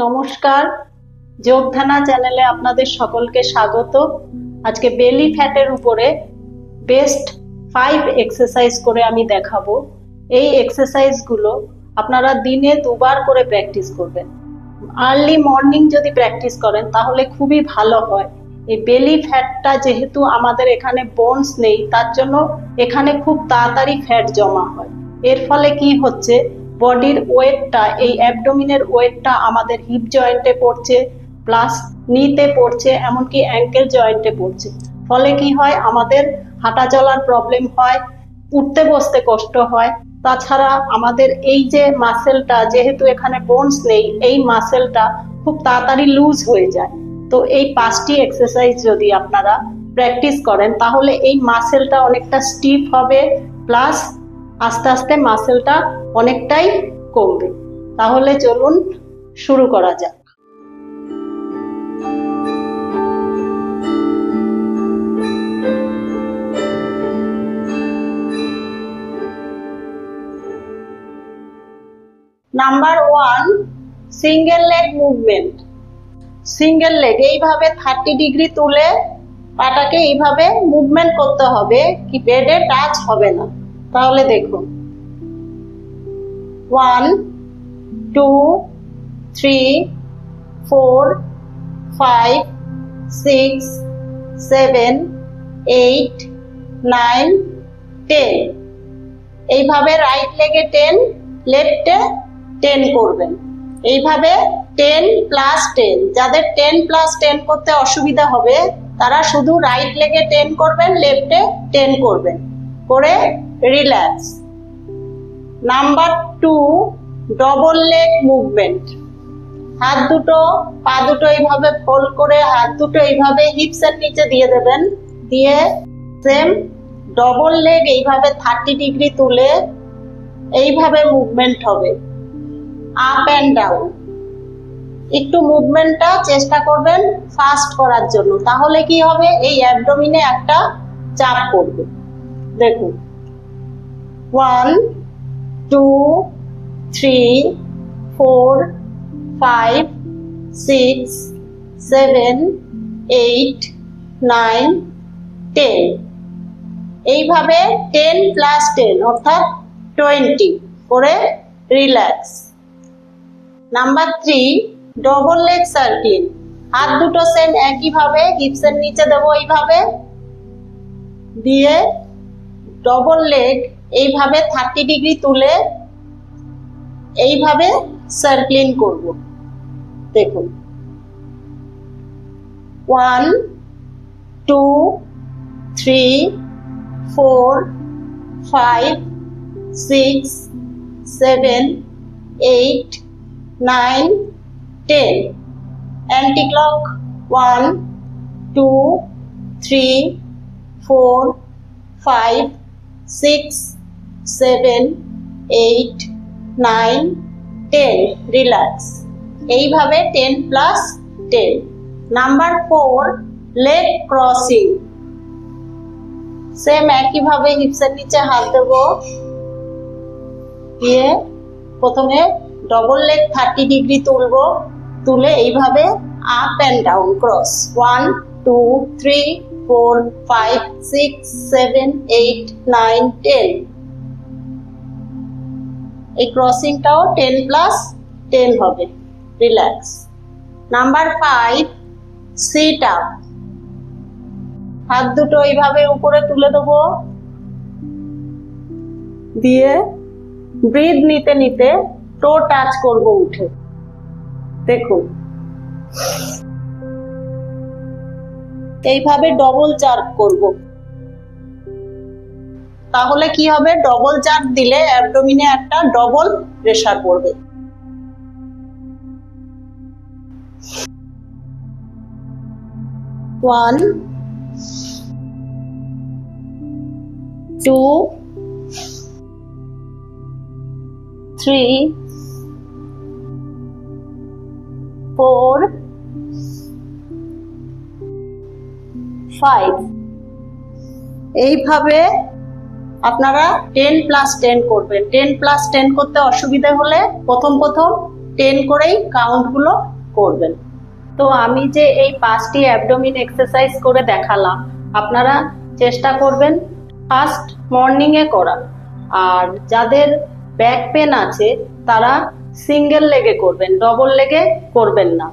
নমস্কার, যোগধানা চ্যানেলে আপনাদের সকলকে স্বাগত। আজকে বেলি ফ্যাটের উপরে বেস্ট 5 এক্সারসাইজ করে আমি দেখাবো। এই এক্সারসাইজগুলো আপনারা দিনে 2বার করে প্র্যাকটিস করবেন। আর্লি মর্নিং যদি প্র্যাকটিস করেন তাহলে খুবই ভালো হয়। এই বেলি ফ্যাটটা যেহেতু আমাদের এখানে বোনস নেই, তার জন্য এখানে খুব তাড়াতাড়ি ফ্যাট জমা হয়। এর ফলে কি হচ্ছে, বডির ওয়েটটা, এই অ্যাবডোমিনের ওয়েটটা আমাদের হিপ জয়েন্টে পড়ছে, প্লাস নিতে পড়ছে, এমনকি অ্যাঙ্কেল জয়েন্টে পড়ছে। ফলে কি হয়, আমাদের হাঁটা চলার প্রবলেম হয়, উঠতে বসতে কষ্ট হয়। তাছাড়া আমাদের এই যে মাসেলটা, যেহেতু এখানে বোনস নেই, এই মাসেলটা খুব তাড়াতাড়ি লুজ হয়ে যায়। তো এই 5টি এক্সারসাইজ যদি আপনারা প্র্যাকটিস করেন তাহলে এই মাসেলটা অনেকটা স্টিফ হবে, প্লাস আস্তে আস্তে মাসেলটা অনেকটাই কমবে। তাহলে চলুন শুরু করা যাক। Number 1, single leg movement. Single leg এইভাবে 30 ডিগ্রি তুলে পাটাকে এইভাবে মুভমেন্ট করতে হবে, কি বেডে টাচ হবে না। তাহলে দেখুন, 1 2 3 4 5 6 7 8 9 10। এইভাবে রাইট লেগে 10, লেফটে 10 করবেন। এইভাবে 10 + 10। যাদের 10 + 10 করতে অসুবিধা হবে তারা শুধু রাইট লেগে 10 করবেন, লেফটে 10 করবেন, করে relax. Number 2, double leg movement. হাত দুটো, পা দুটো এইভাবে ফোল্ড করে হাত দুটো এইভাবে হিপসের নিচে দিয়ে দেবেন, দিয়ে সেম ডবল লেগ এইভাবে 30 ডিগ্রি তুলে এইভাবে মুভমেন্ট হবে, আপ অ্যান্ড ডাউন। একটু মুভমেন্টটা চেষ্টা করবেন ফাস্ট করার জন্য, তাহলে কি হবে, এই অ্যাবডোমিনে একটা চাপ পড়বে। দেখুন, 1 2 3 4 5 6 7 8 9 10। এইভাবে 10 + 10 অর্থাৎ 20 করে relax. Number 3, double leg circling. হাত দুটো সেম একইভাবে হিপসের নিচে দেবো, এইভাবে দিয়ে ডবল লেগ এইভাবে 30 ডিগ্রি তুলে এইভাবে সার্কেলিং করব। দেখুন, 1 2 3 4 5 6 7 8 9 10। Anti clock 1 2 3 4 5 6 7 8 9 10। রিল্যাক্স। এইভাবে 10 + 10। Number 4, leg crossing. সেম একইভাবে হিপসের নিচে হাত দেবো, দিয়ে প্রথমে ডবল লেগ 30 ডিগ্রি তুলবো, তুলে এইভাবে আপ অ্যান্ড ডাউন ক্রস, 1 2 3 4 5 6 7 8 9 10। এই ক্রসিংটাও 10 + 10 হবে। রিল্যাক্স। Number 5, sit up. হাত দুটো এইভাবে উপরে তুলে দেবো, দিয়ে ব্রিথ নিতে নিতে টো টাচ করব উঠে। দেখুন, এইভাবে ডবল জার্ক করব। তাহলে কি হবে, ডবল জার্ক দিলে অ্যাবডোমিনে একটা ডবল প্রেসার পড়বে। ওয়ান 2 3 4 5। এইভাবে আপনারা 10 + 10 করবেন। 10 + 10 করতে অসুবিধা হলে প্রথম 10 করেই কাউন্টগুলো করবেন। তো আমি যে এই 5টি অ্যাবডোমিন এক্সারসাইজ করে দেখালাম, আপনারা চেষ্টা করবেন ফার্স্ট মর্নিংয়ে করা। আর যাদের ব্যাক পেন আছে তারা সিঙ্গেল লেগে করবেন, ডবল লেগে করবেন না।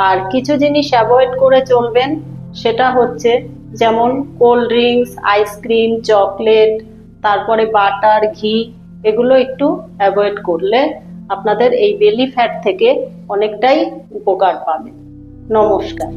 আর কিছু জিনিস অ্যাভয়েড করে চলবেন, সেটা হচ্ছে যেমন কোল্ড ড্রিঙ্কস, আইসক্রিম, চকলেট, তারপরে বাটার, ঘি, এগুলো একটু অ্যাভয়েড করলে আপনাদের এই বেলি ফ্যাট থেকে অনেকটাই উপকার পাবেন। নমস্কার।